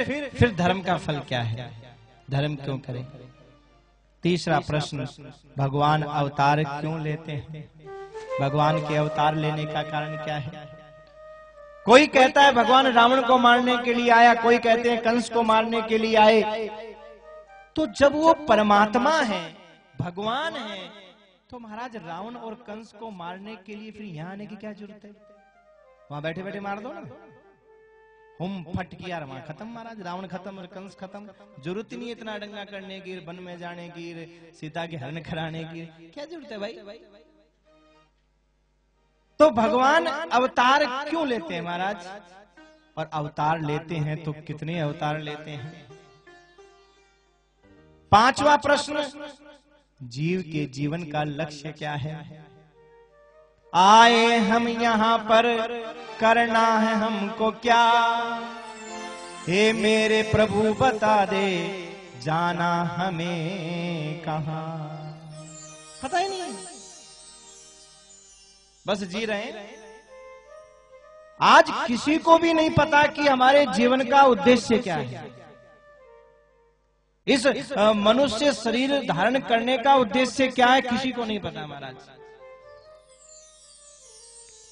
फिर धर्म का फल क्या है? धर्म क्यों करें? तीसरा प्रश्न, भगवान अवतार क्यों लेते हैं? भगवान के अवतार लेने का कारण क्या है? कोई कहता है भगवान रावण को मारने के लिए आया, कोई कहते हैं कंस को मारने के लिए आए। तो जब वो परमात्मा है, भगवान है, तो महाराज रावण और कंस को मारने के लिए फिर यहां आने की क्या जरूरत है? वहां बैठे बैठे मार दो ना, हम फट किया वहां खत्म महाराज, रावण खत्म और कंस खत्म। जरूरत ही नहीं इतना डंगा करने की, वन में जाने की, सीता के हरण कराने की, क्या जरूरत है भाई? तो भगवान अवतार क्यों लेते हैं महाराज? और अवतार लेते हैं तो कितने अवतार लेते हैं? पांचवा प्रश्न, जीव के जीवन का लक्ष्य क्या है? आए हम यहां पर, करना है हमको क्या? हे मेरे प्रभु बता दे, जाना हमें कहां? पता ही नहीं, बस जी रहे हैं। आज किसी को भी नहीं पता कि हमारे जीवन का उद्देश्य क्या है। इस मनुष्य शरीर धारण करने का उद्देश्य क्या है, किसी को नहीं पता महाराज।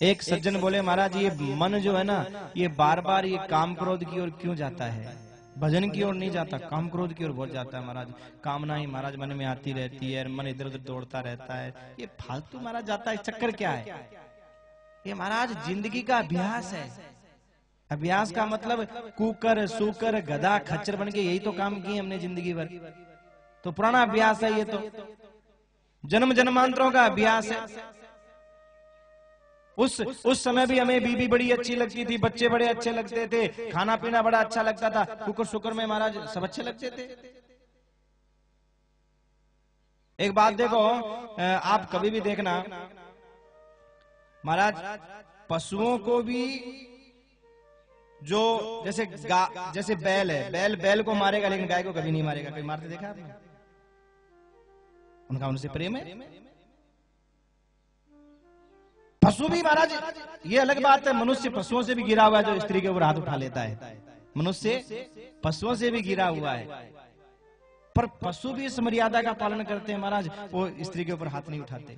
एक सज्जन बोले, महाराज ये मन जो है ना, ये बार बार ये काम क्रोध की ओर क्यों जाता है? भजन की ओर नहीं जाता, काम क्रोध की ओर बहुत जाता है महाराज। कामना ही महाराज मन में आती रहती है, मन इधर उधर दौड़ता रहता है, ये फालतू महाराज जाता है। चक्कर क्या है? ये महाराज जिंदगी का अभ्यास है। अभ्यास का मतलब कुकर सूकर गधा खच्चर बन के यही तो काम किए हमने जिंदगी भर। तो पुराना अभ्यास है ये, तो जन्म जन्मांतरों का अभ्यास है। उस समय भी हमें बीबी बड़ी अच्छी लगती थी, बच्चे बड़े अच्छे लगते थे, खाना पीना बड़ा अच्छा लगता था, कुकर शुकर में महाराज सब अच्छे लगते थे। एक बात देखो, आप कभी भी देखना महाराज, पशुओं को भी जो जैसे बैल है, बैल को मारेगा लेकिन गाय को कभी नहीं मारेगा। कभी मारते देखा आपने? उनका उनसे प्रेम है। पशु भी महाराज, ये अलग बात है, मनुष्य पशुओं से भी गिरा हुआ है जो स्त्री के ऊपर हाथ उठा लेता है। मनुष्य पशुओं से भी गिरा हुआ है, पर पशु भी इस मर्यादा का पालन करते हैं महाराज, वो स्त्री के ऊपर हाथ नहीं उठाते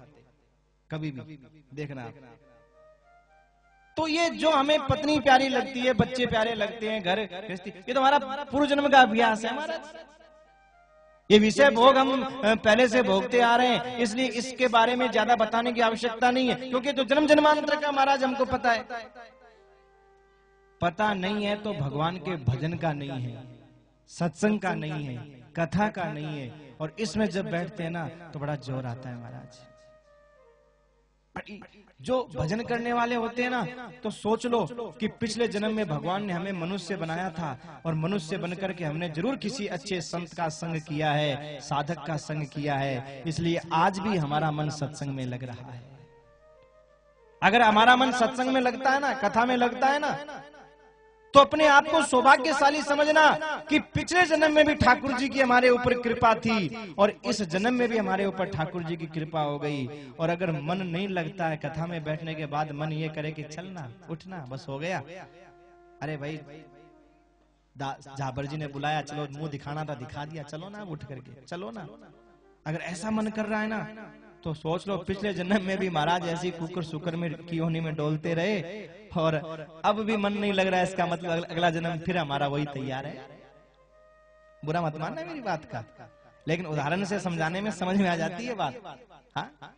कभी भी, देखना आप। तो ये जो हमें पत्नी प्यारी लगती है, बच्चे प्यारे लगते हैं, घर गृहस्थी, ये तो हमारा पूर्व जन्म का अभ्यास है महाराज। ये विषय भोग हम पहले से भोगते आ रहे हैं, इसलिए इसके बारे में ज्यादा बताने की आवश्यकता नहीं है, क्योंकि तो जन्म जन्मांतर का महाराज हमको पता है। पता नहीं है तो भगवान के भजन का नहीं है, सत्संग का नहीं है, कथा का नहीं है, और इसमें जब बैठते हैं ना तो बड़ा जोर आता है महाराज। जो भजन करने वाले होते हैं ना, तो सोच लो कि पिछले जन्म में भगवान ने हमें मनुष्य बनाया था, और मनुष्य बनकर के हमने जरूर किसी अच्छे संत का संग किया है, साधक का संग किया है, इसलिए आज भी हमारा मन सत्संग में लग रहा है। अगर हमारा मन सत्संग में लगता है ना, कथा में लगता है ना, तो अपने आप को सौभाग्यशाली समझना कि पिछले जन्म में भी ठाकुर जी की हमारे ऊपर कृपा थी, और इस जन्म में भी हमारे ऊपर ठाकुर जी की कृपा हो गई। और अगर मन नहीं लगता है, कथा में बैठने के बाद मन ये करे कि चलना उठना बस हो गया, अरे भाई झाबर जी ने बुलाया, चलो मुंह दिखाना था दिखा दिया, चलो ना उठ करके चलो ना, अगर ऐसा मन कर रहा है ना, तो सोच लो पिछले जन्म में भी महाराज ऐसी कुकर सुकर में की होनी में डोलते रहे, और अब भी मन नहीं लग रहा है, इसका मतलब अगला जन्म फिर हमारा वही तैयार है। बुरा मत मानना मेरी बात का, लेकिन उदाहरण से समझाने में समझ में आ जाती है बात। हाँ,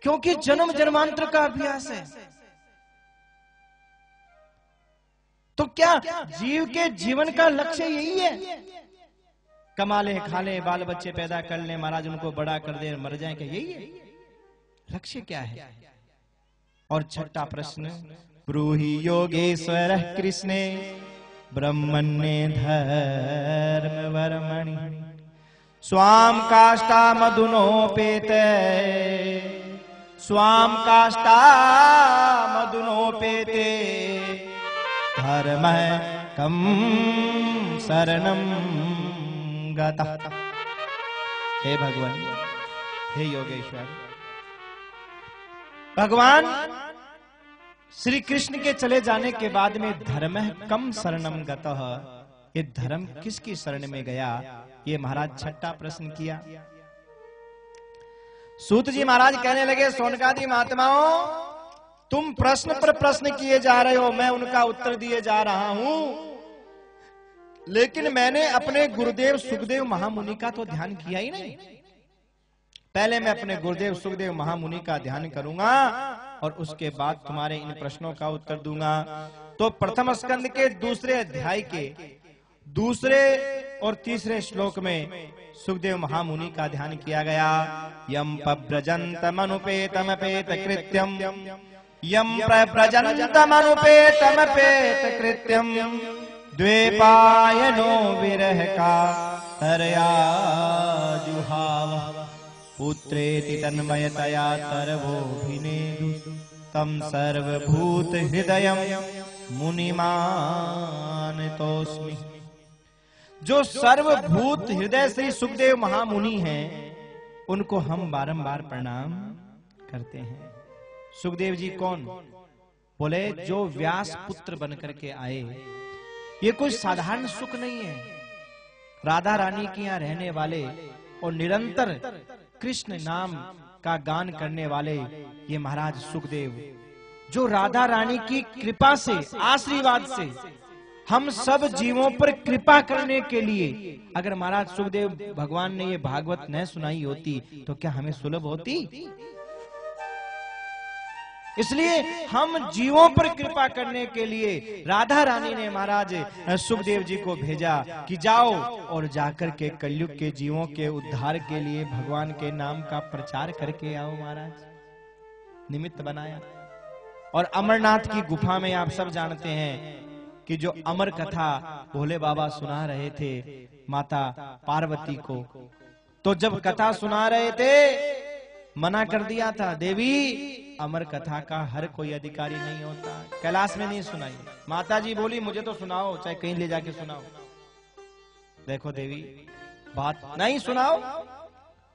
क्योंकि जन्म जन्मांतर का अभ्यास है। तो क्या जीव के जीवन का लक्ष्य यही है? कमा ले खा ले बाल बच्चे पैदा कर ले महाराज, उनको बड़ा कर दे मर जाए, क्या यही है लक्ष्य? क्या है? और छठा प्रश्न, ब्रूहि योगेश्वर कृष्णे ब्रह्मण्ये धर्म वर्मणि स्वाम काष्ठा मधुनोपेते, स्वाम काष्ठा मधुनोपेते धर्म कम शरणम गतः। हे भगवान, हे योगेश्वर, भगवान श्री कृष्ण के चले जाने के बाद में धर्म कम शरणम गतः, ये धर्म किसकी शरण में गया? ये महाराज छठा प्रश्न किया। सूत जी महाराज कहने लगे, सोनकादि महात्माओं, तुम प्रश्न पर प्रश्न किए जा रहे हो, मैं उनका उत्तर दिए जा रहा हूं, लेकिन मैंने अपने गुरुदेव सुखदेव महामुनि का तो ध्यान किया ही नहीं। पहले मैं अपने गुरुदेव सुखदेव महामुनि का ध्यान करूंगा और उसके बाद तुम्हारे इन प्रश्नों का उत्तर दूंगा। तो प्रथम स्कंद के दूसरे अध्याय के दूसरे और तीसरे श्लोक में सुखदेव महामुनि का ध्यान किया गया। यम प्रव्रजन्तमनुपेतमपेत कृत्यम, यम प्रव्रजन्तमनुपेतमपेत कृत्यम, द्वेपायनो विरह का तरया जुहाव, पुत्रेति तन्मयतया तरवोभिनेदु, तम सर्वभूत हृदयम मुनिमानतोस्मि। जो सर्वभूत हृदय श्री सुखदेव महामुनि हैं, उनको हम बारंबार प्रणाम करते हैं। सुखदेव जी कौन? बोले जो व्यास पुत्र बनकर के आए। ये कोई साधारण सुख नहीं है। राधा रानी के यहाँ रहने वाले और निरंतर कृष्ण नाम का गान करने वाले ये महाराज सुखदेव, जो राधा रानी की कृपा से, आशीर्वाद से हम सब जीवों पर कृपा करने के लिए, अगर महाराज सुखदेव भगवान ने ये भागवत न सुनाई होती तो क्या हमें सुलभ होती? इसलिए हम जीवों पर कृपा करने के लिए राधा रानी ने महाराज सुखदेव जी को भेजा कि जाओ और जाकर के कलयुग के जीवों के उद्धार के लिए भगवान के नाम का प्रचार करके आओ। महाराज निमित्त बनाया। और अमरनाथ की गुफा में आप सब जानते हैं कि जो अमर कथा भोले बाबा सुना रहे थे माता पार्वती को, तो जब कथा सुना रहे थे मना कर दिया था, देवी अमर कथा का हर कोई अधिकारी नहीं होता, कैलाश में नहीं सुनाई। माता जी बोली मुझे तो सुनाओ, चाहे कहीं ले जाके सुनाओ। देखो देवी बात नहीं सुनाओ,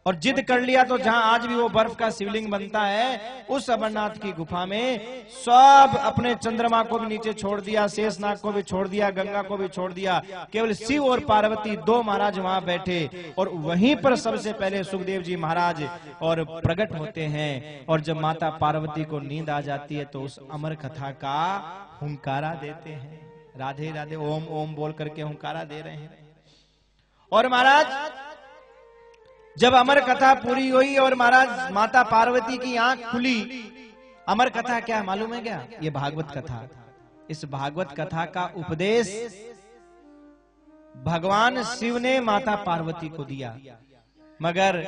और जिद कर लिया तो जहां आज भी वो बर्फ का शिवलिंग बनता है, उस अमरनाथ की गुफा में सब अपने चंद्रमा को भी नीचे छोड़ दिया, शेषनाग को भी छोड़ दिया, गंगा को भी छोड़ दिया, केवल शिव और पार्वती दो महाराज वहां बैठे। और वहीं पर सबसे पहले सुखदेव जी महाराज और प्रकट होते हैं। और जब माता पार्वती को नींद आ जाती है तो उस अमर कथा का हुंकारा देते हैं, राधे राधे ओम ओम बोल करके हुंकारा दे रहे हैं। और महाराज जब अमर कथा पूरी हुई और महाराज माता पार्वती की आंख खुली, अमर कथा क्या मालूम है क्या? ये भागवत कथा। इस भागवत कथा का उपदेश भगवान शिव ने माता पार्वती को दिया। मगर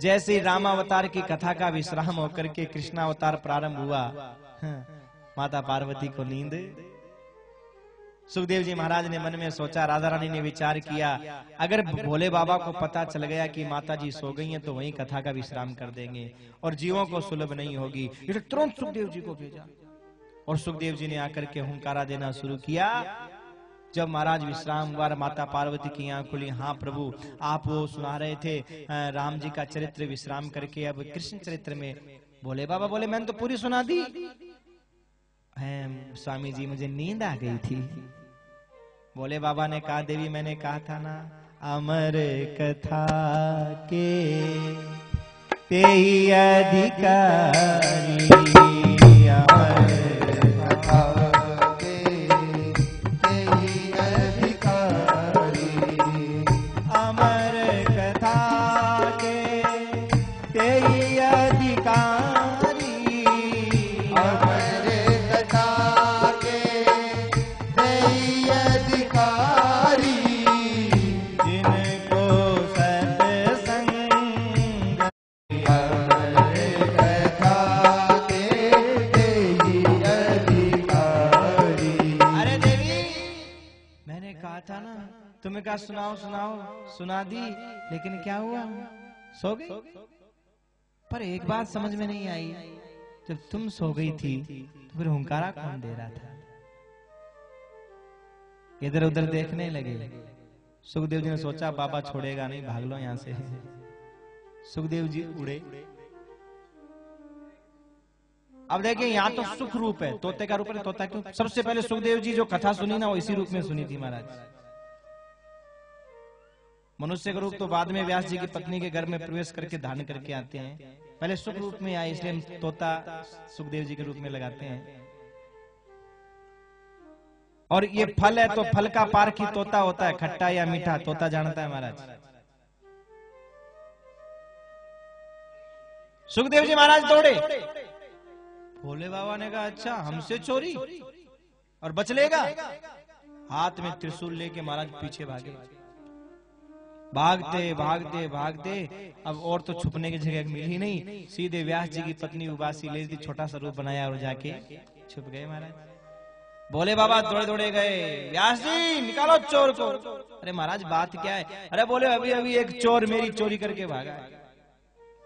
जैसे रामावतार की कथा का विश्राम होकर के कृष्णावतार प्रारंभ हुआ, माता पार्वती को नींद। सुखदेव जी महाराज ने मन में सोचा, राधा रानी ने विचार किया, अगर भोले बाबा को पता चल गया कि माता जी सो गई हैं तो वहीं कथा का विश्राम कर देंगे और जीवों को सुलभ नहीं होगी। ये तुरंत सुखदेव जी को भेजा और सुखदेव जी ने आकर के हुंकारा देना शुरू किया। जब महाराज विश्राम हुआ, माता पार्वती की आंख खुली, हाँ प्रभु आप वो सुना रहे थे राम जी का चरित्र, विश्राम करके अब कृष्ण चरित्र में। भोले बाबा बोले मैंने तो पूरी सुना दी। स्वामी जी मुझे नींद आ गई थी। भोले बाबा ने कहा, देवी मैंने कहा था ना, अमर कथा के तेई अधिकारी, अमर कथा के तेई अधिकारी, अमर कथा के तेई अधिकारी, अमर कथा के तेई अधिकारी, जिनको सत्संग, अमर कथा के तेई अधिकारी। अरे देवी मैंने कहा था ना, तुम्हें कहा सुनाओ सुनाओ, सुना दी, लेकिन क्या हुआ? सो गई। पर एक बात समझ में नहीं आई, जब तुम सो गई थी तो फिर हुंकारा कौन दे रहा था? इधर उधर देखने लगे। सुखदेव जी ने सोचा बाबा छोड़ेगा नहीं, भाग लो यहां से। सुखदेव जी उड़े। अब देखिए यहाँ तो सुख रूप है, तोते का रूप है। तोता क्यों? सबसे पहले सुखदेव जी जो कथा सुनी ना वो इसी रूप में सुनी थी महाराज। मनुष्य का रूप तो बाद में व्यास जी की पत्नी के घर में प्रवेश करके धारण करके आते हैं, पहले सुख रूप में आए, इसलिए हम तोता सुखदेव जी के रूप में लगाते हैं। और ये फल है तो फल का पारखी तोता होता है, खट्टा या मीठा तोता जानता है महाराज। सुखदेव जी महाराज दौड़े, भोले बाबा ने कहा अच्छा हमसे चोरी और बच लेगा। हाथ में त्रिशूल लेके महाराज पीछे भागे, भागते भागते भागते अब और तो छुपने की जगह मिली नहीं, सीधे व्यास जी की पत्नी उबासी ले ली, छोटा सा रूप बनाया और जाके छुप गए महाराज। बोले बाबा दौड़े दौड़े गए, व्यास जी निकालो चोर को। अरे महाराज बात क्या है? अरे बोले अभी अभी एक चोर मेरी चोरी करके भागा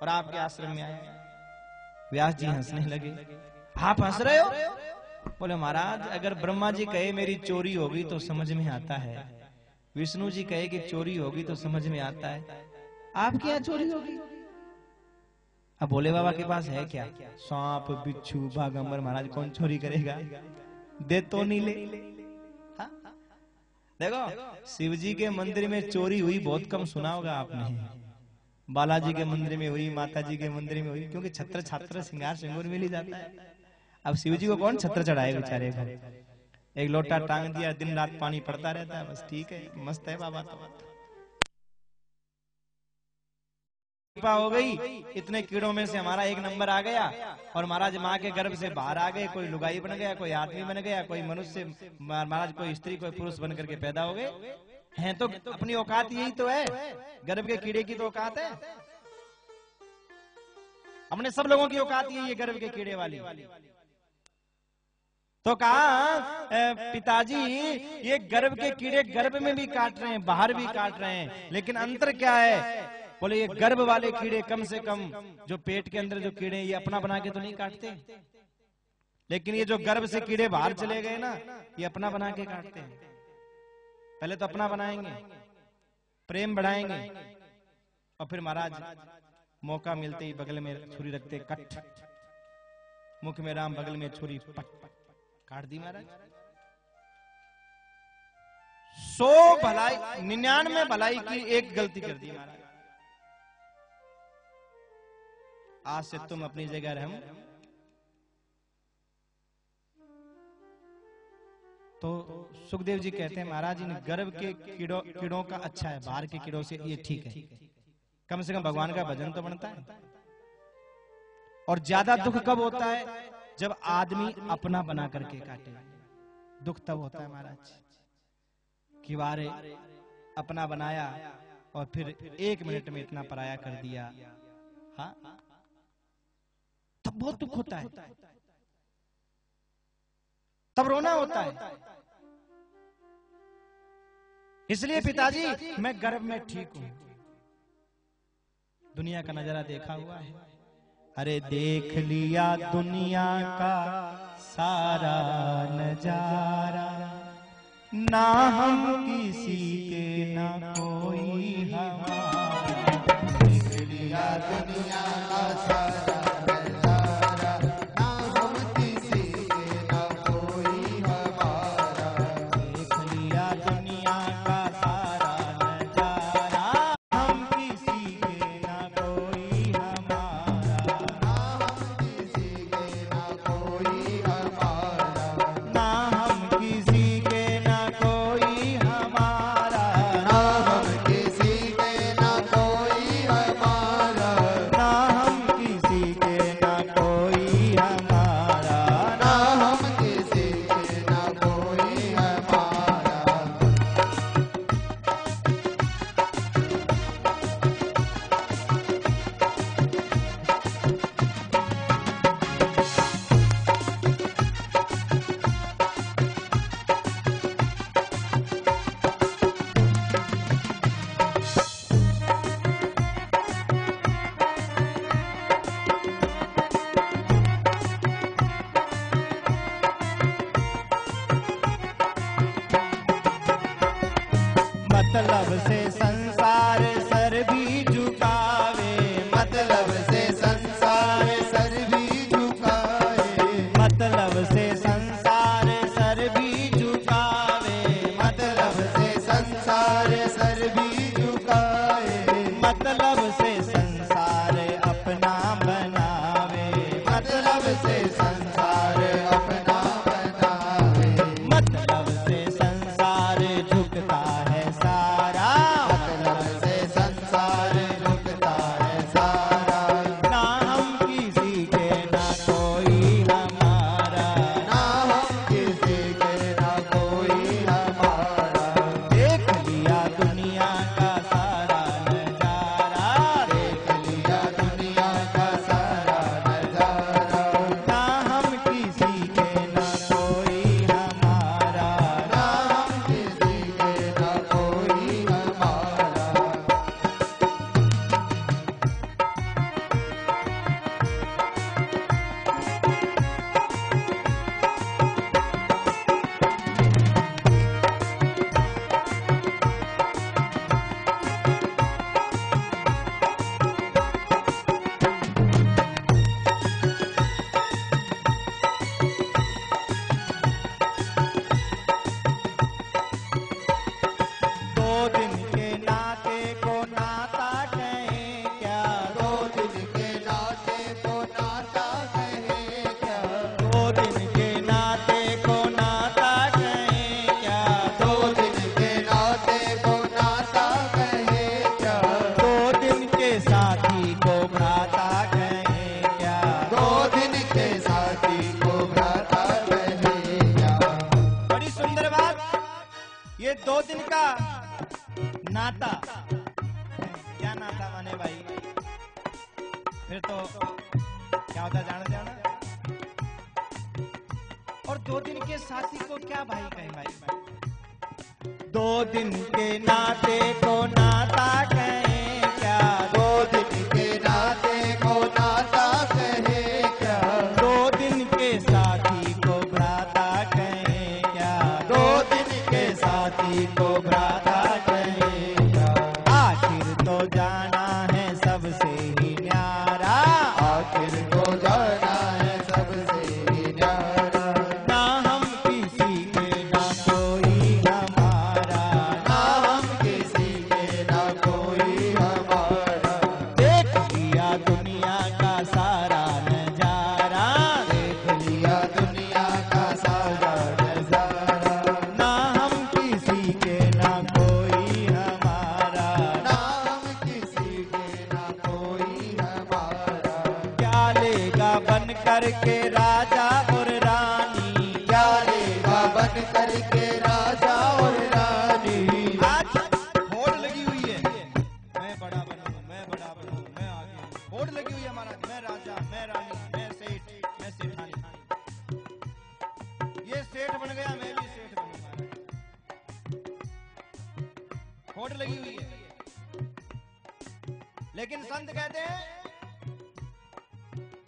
और आपके आश्रम में आया। व्यास जी हंसने लगे, आप हंस रहे हो? बोले महाराज अगर ब्रह्मा जी कहे मेरी चोरी होगी तो समझ में आता है, विष्णु जी कहे कि चोरी होगी तो समझ में आता है, आपके यहाँ चोरी होगी? अब भोले बाबा के पास है क्या? सांप बिच्छू बागंबर, महाराज कौन चोरी करेगा? दे तो नहीं ले। हा? देखो शिव जी के मंदिर में चोरी हुई बहुत कम सुना होगा आपने, बालाजी के मंदिर में हुई, माता जी के मंदिर में हुई, क्योंकि छत्र छात्र श्रृंगार सिंगूर मिल ही जाता है। अब शिव जी को कौन छत्र चढ़ाए बेचारे घर? एक लोटा टांग दिया, दिन रात पानी पड़ता रहता है, बस ठीक है, मस्त है बाबा। तो कृपा हो गई, इतने कीड़ों में से हमारा एक नंबर आ गया और महाराज माँ के गर्भ से बाहर आ गए, कोई लुगाई बन गया, कोई आदमी बन गया, कोई मनुष्य महाराज, कोई स्त्री, कोई पुरुष बन करके पैदा हो गए हैं। तो अपनी औकात यही तो है, गर्भ के कीड़े की तो औकात है। हमने सब लोगों की औकात यही है गर्भ के कीड़े वाली। तो कहा पिताजी ये गर्भ के कीड़े गर्भ में भी काट रहे हैं, बाहर भी काट रहे हैं, लेकिन अंतर क्या है? बोले ये गर्भ वाले कीड़े कम से कम जो पेट के अंदर जो कीड़े ये अपना बना के तो नहीं काटते, लेकिन ये जो गर्भ से कीड़े बाहर चले गए ना ये अपना बना के काटते हैं। पहले तो अपना बनाएंगे, प्रेम बढ़ाएंगे और फिर महाराज मौका मिलते ही बगल में छुरी रखते, कट, मुख में राम, बगल में छुरी, पट काट दी महाराज। 100 भलाई 99 भलाई की एक गलती कर दी महाराज। आज से तुम अपनी जगह रहो। तो सुखदेव जी कहते हैं महाराज इन गर्भ के कीड़ों का अच्छा है, बाहर के कीड़ों से ये ठीक है, कम से कम भगवान का भजन तो बनता है। और ज्यादा दुख कब होता है? जब आदमी अपना बना करके काटे, दुख तब होता है महाराज कि वारे अपना बनाया और फिर 1 मिनट में इतना पराया कर दिया। हाँ तब बहुत दुख होता है, तब रोना होता है। इसलिए पिताजी मैं गर्भ में ठीक हूं, दुनिया का नजारा देखा हुआ है। अरे देख लिया दुनिया का सारा नजारा, ना हम किसी के ना कोई हमारा। देख लिया दुनिया का सारा नजारा, ना हम किसी के ना कोई हमारा। देख लिया दुनिया का सारा नजारा, हम किसी के ना कोई हमारा। ना हम किसी के ना कोई हमारा, ना हम किसी के ना कोई हमारा, ना हम किसी के ना कोई हमारा, ना हम किसी के ना कोई हमारा। मतलब से संसार सर भी झुकावे, मतलब से संसार सर भी झुकावे, दिन के नाते को नाता कहें क्या, 2 दिन के नाते को नाता कहें क्या, 2 दिन के नाते को नाता कहें क्या, 2 दिन के नाते को नाता कहें क्या, 2 दिन के साथी को भ्राता कहें क्या, 2 दिन के साथी को भ्राता कहें क्या। बड़ी सुंदर बात। ये 2 दिन का नाता, क्या नाता माने भाई? फिर तो क्या होता जानते हो ना। और 2 दिन के साथी को क्या भाई कहें भाई? 2 दिन के नाते को नाता कहें क्या, 2 दिन के नाते को नाता कहें क्या, 2 दिन के साथी को भ्राता कहें क्या, 2 दिन के साथी को भ्राता कहें क्या। आखिर तो जाना है सबसे ही न्यारा, आखिर को जाना है सबसे ही न्यारा, ना हम किसी के ना कोई हमारा, ना हम किसी के ना कोई हमारा। देख लिया दुनिया का सारा नजारा, देख लिया दुनिया का सारा नजारा, ना हम किसी के ना कोई हमारा, ना हम किसी के ना कोई हमारा। क्या लेगा बन करके राजा और रानी, क्या लेगा बन करके राजा और रानी। आज होड़ लगी हुई है, मैं बड़ा बनूं, मैं बड़ा बनूं, मैं आगे हूं। होड़ लगी हुई है महाराज, मैं राजा, मैं रानी, मैं सेठ, मैं सेठानी। ये सेठ बन गया, मैं भी सेठ बनूंगा। होड़ लगी हुई है। लेकिन संत कहते हैं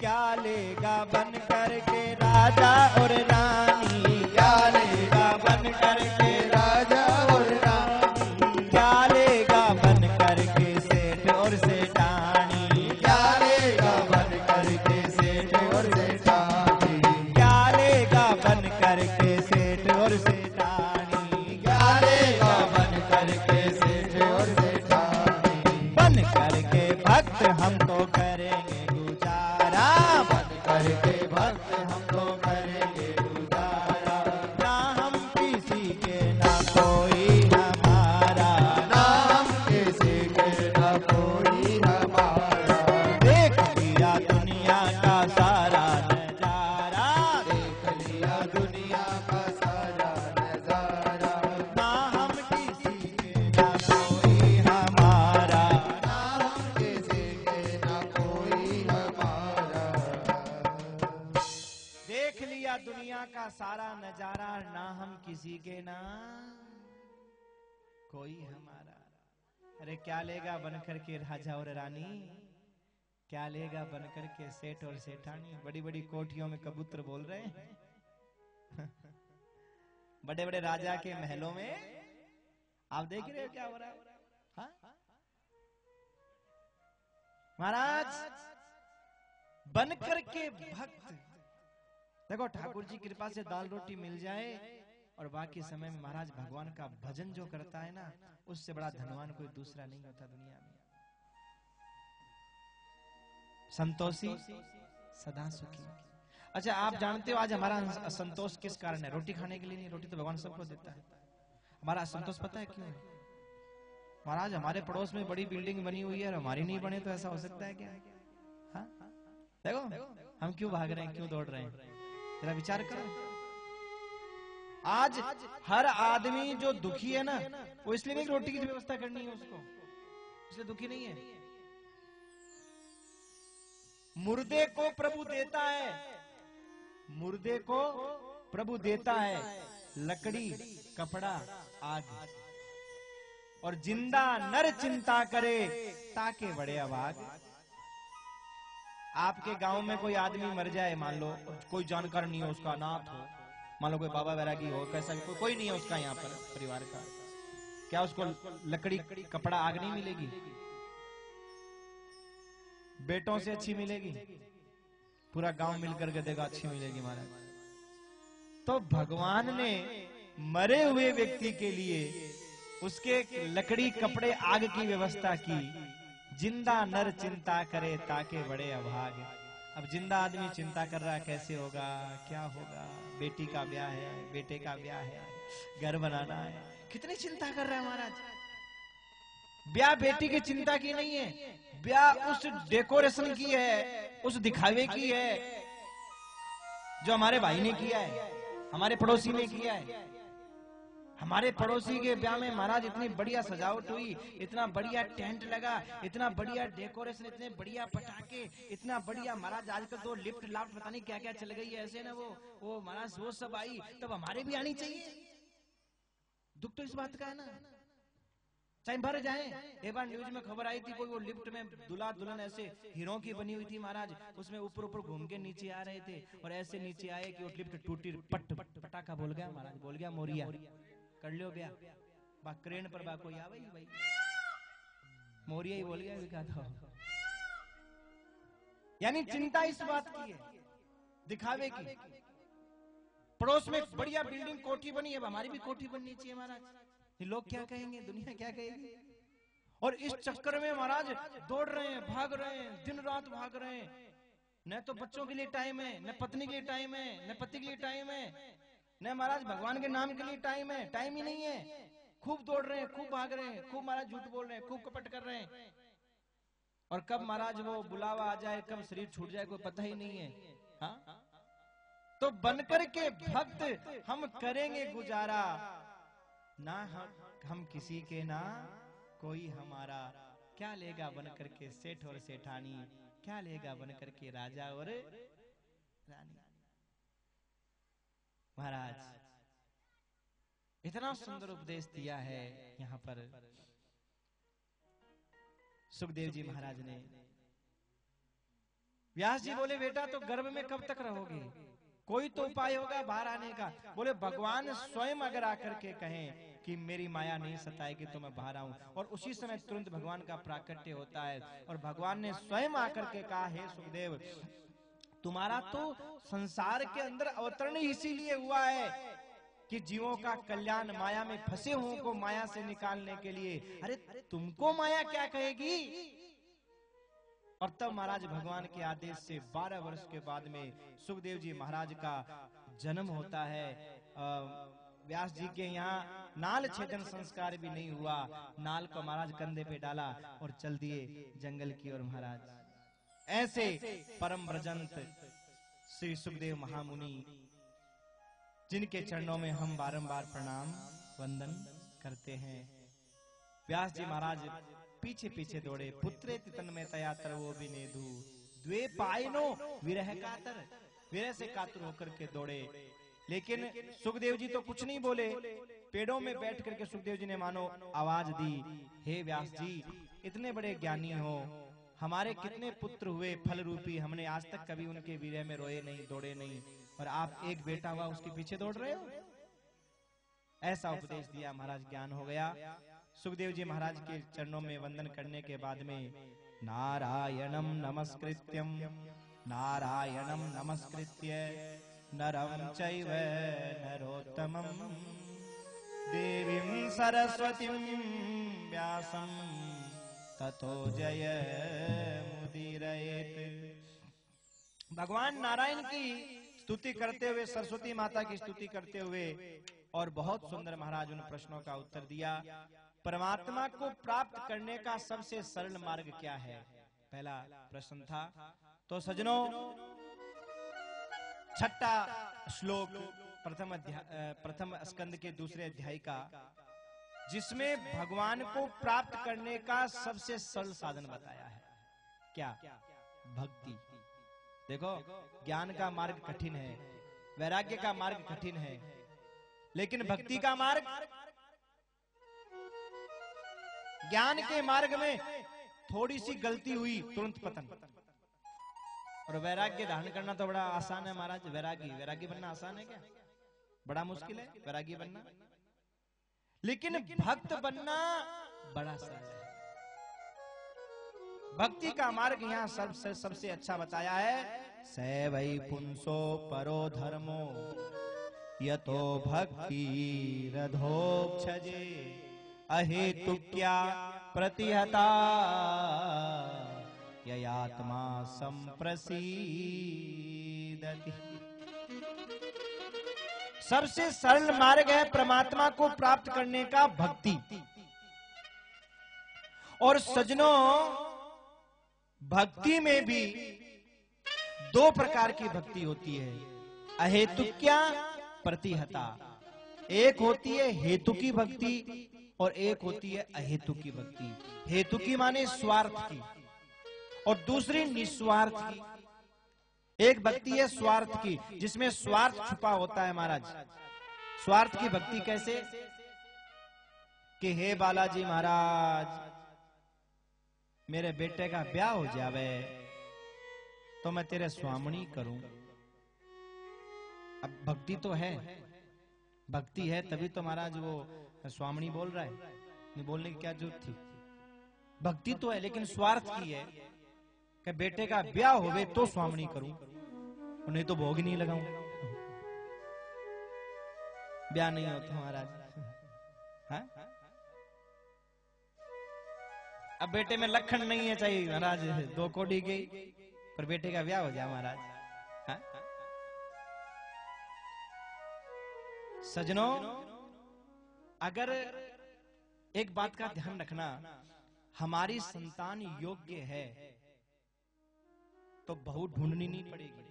क्या लेगा बन करके राजा और रानी, क्या लेगा बन करके राजा और रानी, क्या लेगा बन करके सेठ और सेठानी, क्या लेगा बन करके सेठ और सेठानी, क्या लेगा बन करके सेठ और सेठानी, क्या लेगा बन करके सेठ और सेठानी। बन करके भक्त हम तो करेंगे गुजारा, बन करके भक्त हम तो करेंगे गुजारा, ना हम किसी के ना कोई हमारा, ना हम किसी के ना कोई हमारा। देख लिया दुनिया का सारा नजारा, देख लिया दुनिया का सारा नजारा, ना हम किसी के ना कोई हमारा, ना हम किसी के ना कोई हमारा। देख लिया दुनिया का सारा नजारा, ना हम किसी के ना कोई हमारा। अरे क्या लेगा बनकर के राजा और रानी, क्या लेगा बनकर के सेठ और सेठानी। बड़ी बड़ी कोठियों में कबूतर बोल रहे हैं। बड़े बड़े राजा के महलों में आप देख रहे हो क्या हो रहा है? हाँ? महाराज बनकर के भक्त, देखो ठाकुर जी कृपा से दाल रोटी मिल जाए और बाकी समय में महाराज भगवान का भजन जो करता है ना, उससे बड़ा धनवान कोई दूसरा नहीं होता दुनिया में। संतोषी सदा सुखी। अच्छा आप जानते हो आज हमारा असंतोष किस कारण है? रोटी खाने के लिए नहीं, रोटी तो भगवान सबको देता है। हमारा असंतोष पता है क्यों है? महाराज हमारे पड़ोस में बड़ी बिल्डिंग बनी हुई है और हमारी नहीं बने तो ऐसा हो सकता है क्या? हाँ? देखो हम क्यों भाग रहे हैं, क्यों दौड़ रहे हैं, जरा विचार करो। आज हर आदमी जो दुखी है ना, वो इसलिए नहीं रोटी की व्यवस्था करनी है उसको, इसलिए दुखी नहीं है। मुर्दे को प्रभु देता है, मुर्दे को प्रभु देता है लकड़ी, कपड़ा, आग, और जिंदा नर चिंता करे ताके बड़े अभाग। आपके गांव में कोई आदमी मर जाए, मान लो कोई जानकार नहीं हो, उसका अनाथ हो, मान लो कोई बाबा वैरागी हो, कैसा कोई नहीं है उसका यहाँ पर परिवार का, क्या उसको लकड़ी, कपड़ा, आग नहीं मिलेगी? बेटों से अच्छी मिलेगी? पूरा गांव मिलकर के देगा अच्छी मिलेगी महाराज। तो भगवान ने मरे हुए व्यक्ति के लिए उसके लकड़ी कपड़े आग की व्यवस्था की। जिंदा नर चिंता करे ताके बड़े अभाग। अब जिंदा आदमी चिंता कर रहा है कैसे होगा, क्या होगा, बेटी का ब्याह है, बेटे का ब्याह है, घर बनाना है, कितनी चिंता कर रहा है महाराज। ब्याह बेटी की चिंता की नहीं है, ब्याह उस डेकोरेशन की है, उस दिखावे की है जो हमारे भाई ने किया है, हमारे पड़ोसी ने किया है। हमारे पड़ोसी के ब्याह में महाराज इतनी बढ़िया सजावट हुई, इतना बढ़िया टेंट लगा, इतना बढ़िया डेकोरेशन, इतने बढ़िया पटाखे, इतना बढ़िया महाराज। आजकल तो लिफ्ट लाफ्ट पता नहीं क्या क्या चल गई है ऐसे ना, वो महाराज वो सब आई, तब हमारे भी आनी चाहिए। दुख तो इस बात का है ना, चाहे भर जाए। एक बार न्यूज में खबर आई थी, कोई वो लिफ्ट में दूल्हा दुल्हन ऐसे हीरो की बनी हुई थी महाराज, उसमें ऊपर ऊपर घूम के नीचे आ रहे थे और ऐसे नीचे आए कि वो लिफ्ट टूटी, पट पटाखा बोल गया महाराज, बोल गया मोरिया, कर लियो ब्याह। बा क्रेन पर बा कोई आ भाई मोरिया ही बोल गया विका था। यानी चिंता इस बात की है, दिखावे की। पड़ोस में बढ़िया बिल्डिंग कोठी बनी है, हमारी भी कोठी बननी चाहिए महाराज। ये लोग क्या कहेंगे, दुनिया क्या कहेगी। और इस चक्कर में महाराज दौड़ रहे हैं, भाग रहे हैं, दिन रात भाग रहे हैं। न तो बच्चों के लिए टाइम है, न पत्नी के लिए टाइम है, न पति के लिए टाइम है, न महाराज भगवान के नाम के लिए टाइम है, टाइम ही नहीं है। खूब दौड़ रहे हैं, खूब भाग रहे हैं, खूब महाराज झूठ बोल रहे हैं, खूब कपट कर रहे हैं। और कब महाराज वो बुलावा आ जाए, कब शरीर छूट जाए, कोई पता ही नहीं है। हाँ, तो बनकर के भक्त हम करेंगे गुजारा, ना हम किसी के ना कोई हमारा। क्या लेगा बनकर के सेठ और सेठानी, क्या लेगा बनकर के राजा और रानी। महाराज इतना सुंदर उपदेश दिया है यहाँ पर सुखदेव जी महाराज ने। व्यास जी बोले बेटा तो गर्भ में कब तक रहोगे, कोई तो उपाय होगा बाहर आने का। बोले भगवान स्वयं अगर आकर के कहें कि मेरी माया नहीं सताएगी तो मैं बाहर आऊं, और उसी समय तुरंत भगवान का प्राकट्य होता है। और भगवान ने स्वयं आकर के कहा, हे सुखदेव तुम्हारा तो संसार के अंदर अवतरण इसीलिए हुआ है कि जीवों का कल्याण, माया में फंसे हुओं को माया से निकालने के लिए। अरे तुमको माया क्या कहेगी। और तब महाराज भगवान के आदेश से 12 वर्ष के बाद में सुखदेव जी महाराज का जन्म होता है। व्यास जी के यहाँ नाल छेदन संस्कार भी नहीं हुआ, नाल को महाराज कंधे पे डाला और चल दिए जंगल की ओर महाराज। ऐसे परम ब्रजंत श्री सुखदेव महामुनि, जिनके चरणों में हम बारंबार प्रणाम वंदन करते हैं। व्यास जी महाराज पीछे पीछे दौड़े, पुत्रे तन्मय तया तरवो विनेदु द्वे पायनो विरह कातर, विरह से कातर होकर के दौड़े। लेकिन सुखदेव जी तो कुछ नहीं बोले, पेड़ों में बैठ करके सुखदेव जी ने मानो आवाज दी, हे व्यास जी इतने बड़े ज्ञानी हो, हमारे कितने पुत्र हुए फल रूपी, हमने आज तक कभी उनके विरह में रोए नहीं, दौड़े नहीं, और आप एक बेटा हुआ उसके पीछे दौड़ रहे हो। ऐसा उपदेश दिया महाराज, ज्ञान हो गया। सुखदेव जी महाराज के चरणों में वंदन करने के बाद में नारायणम नमस्कृत्यम नारायणम नमस्कृत्य नरम चैव नरोत्तमं देवीं सरस्वतीं व्यासं ततो जय मुदीरयेत्। भगवान नारायण की स्तुति करते हुए, सरस्वती माता की स्तुति करते हुए, और बहुत सुंदर महाराज उन प्रश्नों का उत्तर दिया। परमात्मा को प्राप्त करने का सबसे सरल मार्ग क्या है, पहला प्रश्न था। तो सज्जनों, छठा श्लोक प्रथम स्कंद के दूसरे अध्याय का, जिसमें भगवान को प्राप्त करने का सबसे सरल साधन बताया है। क्या? भक्ति। देखो, ज्ञान का मार्ग कठिन है, वैराग्य का मार्ग कठिन है, लेकिन भक्ति का मार्ग, ज्ञान के मार्ग में थोड़ी सी गलती हुई तुरंत पतन, और वैराग्य धारण करना तो बड़ा आसान है महाराज। वैरागी बनना आसान है क्या? बड़ा मुश्किल है वैरागी बनना, लेकिन भक्त बनना बड़ा सरल है। भक्ति का मार्ग यहाँ सबसे अच्छा बताया है। स वै पुंसो परो धर्मो यतो भक्ति रधोक्षजे अहेतुक्या प्रतिहता ययात्मा संप्रसीदति। सबसे सरल मार्ग है परमात्मा को प्राप्त करने का भक्ति। और सज्जनों, भक्ति में भी दो प्रकार की भक्ति होती है, अहेतुक्या प्रतिहता। एक होती है हेतु की भक्ति और एक होती है अहेतु की भक्ति। हेतु की माने स्वार्थ की और दूसरी निस्वार्थ की। एक भक्ति है स्वार्थ की, जिसमें स्वार्थ छुपा होता है महाराज। स्वार्थ की भक्ति कैसे कि हे बालाजी महाराज, मेरे बेटे का ब्याह हो जावे तो मैं तेरे स्वामणी करूं। अब भक्ति तो है, भक्ति है तभी तो महाराज वो स्वामणी बोल रहा है, नहीं बोलने की क्या जरूरत थी। भक्ति तो है लेकिन स्वार्थ की है कि बेटे का ब्याह होवे तो स्वामणी करूं, नहीं तो भोग नहीं लगाऊं। ब्याह नहीं होता महाराज। हाँ? अब बेटे में लखन नहीं है चाहिए महाराज, 2 कोड़ी गई पर बेटे का ब्याह हो जाए महाराज। हाँ? सजनों, अगर एक बात का ध्यान रखना, हमारी संतान योग्य है तो बहू ढूंढनी नहीं पड़ेगी,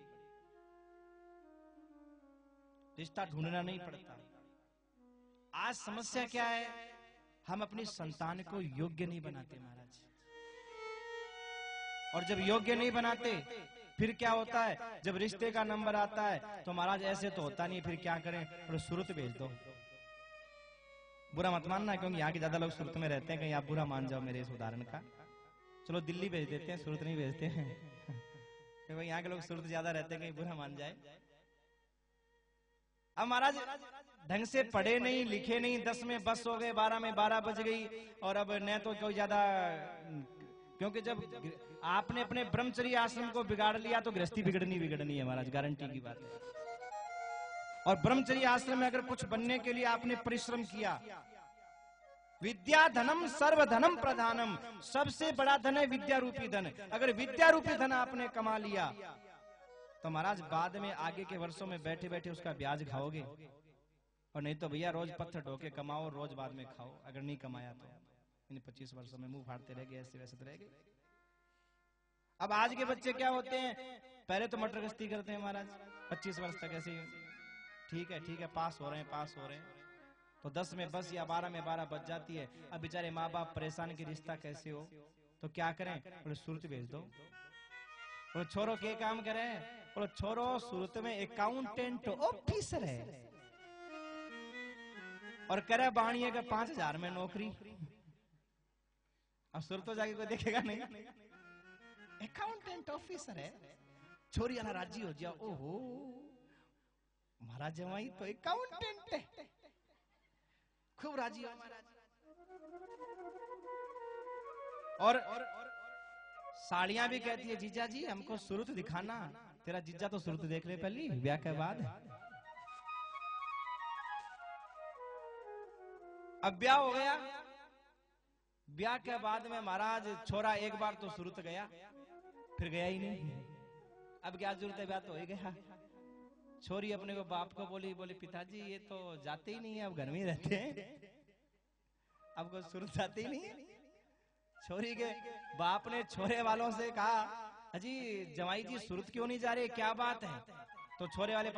रिश्ता ढूंढना नहीं पड़ता। आज समस्या क्या है, हम अपनी संतान को योग्य नहीं बनाते महाराज। और जब योग्य नहीं बनाते फिर क्या होता है, जब रिश्ते का नंबर आता है तो महाराज ऐसे तो होता नहीं, फिर क्या करें, थोड़ा सूरत भेज दो। बुरा मत मानना, क्योंकि यहाँ के ज्यादा लोग सूरत में रहते हैं, कहीं आप बुरा मान जाओ मेरे इस उदाहरण का। चलो दिल्ली भेज देते हैं, सूरत नहीं भेजते हैं क्योंकि यहाँ के लोग सूरत ज्यादा रहते हैं, कहीं बुरा मान जाए। अब महाराज ढंग से पढ़े नहीं लिखे नहीं, 10 में बस हो गए, 12 में 12 बज गई, और अब न तो कोई ज्यादा, क्योंकि जब आपने अपने ब्रह्मचर्य आश्रम को बिगाड़ लिया तो गृहस्थी बिगड़नी है महाराज, गारंटी की बात है। और ब्रह्मचर्य आश्रम में अगर कुछ बनने के लिए आपने परिश्रम किया, विद्या धनम सर्वधनम प्रधानम, सबसे बड़ा धन है विद्या रूपी धन। अगर विद्या रूपी धन आपने कमा लिया तो महाराज बाद में आगे के वर्षों में बैठे बैठे उसका ब्याज खाओगे। और नहीं तो भैया रोज पत्थर ढोके कमाओ, रोज बाद में खाओ। अगर नहीं कमाया तो इन 25 वर्षों में मुंह फाड़ते रह गए, ऐसे वैसे तो रह गए। अब आज के बच्चे क्या होते हैं, पहले तो मटर गश्ती करते हैं महाराज 25 वर्ष तक ऐसे, ठीक है पास हो रहे हैं, तो 10 में बस या 12 में 12 बच जाती है। अब बेचारे माँ बाप परेशान कि रिश्ता कैसे हो, तो क्या करें, बोले सूरत भेज दो। बोले छोरो के काम करें, बोले छोरो सूरत में अकाउंटेंट ऑफिसर है और करे बाणिये का 5000 में नौकरी। अब सूरत तो जाके कोई देखेगा नहीं, अकाउंटेंट ऑफिसर है, छोरी आना राजी हो जाओ। ओहो महाराज जमाई तो अकाउंटेंट है, खूब राजी हो महाराज। और साड़ियां भी कहती है जीजा जी हमको सूरत दिखाना। तेरा जीजा तो सूरत देख ले पहले ब्याह के बाद। अब ब्याह हो गया, ब्याह के बाद में महाराज छोरा एक बार तो सूरत गया, फिर गया ही नहीं। अब क्या जरूरत है, ब्याह तो हो ही गया। छोरी अपने को बाप को बोली पिताजी ये तो जाते ही नहीं है, अब घर में ही रहते हैं, अब को सूरत जाते ही नहीं है। छोरी के बाप ने छोरे वालों से कहा अजी जमाई जी सूरत क्यों नहीं जा रहे, क्या बात है। तो छोरे वाले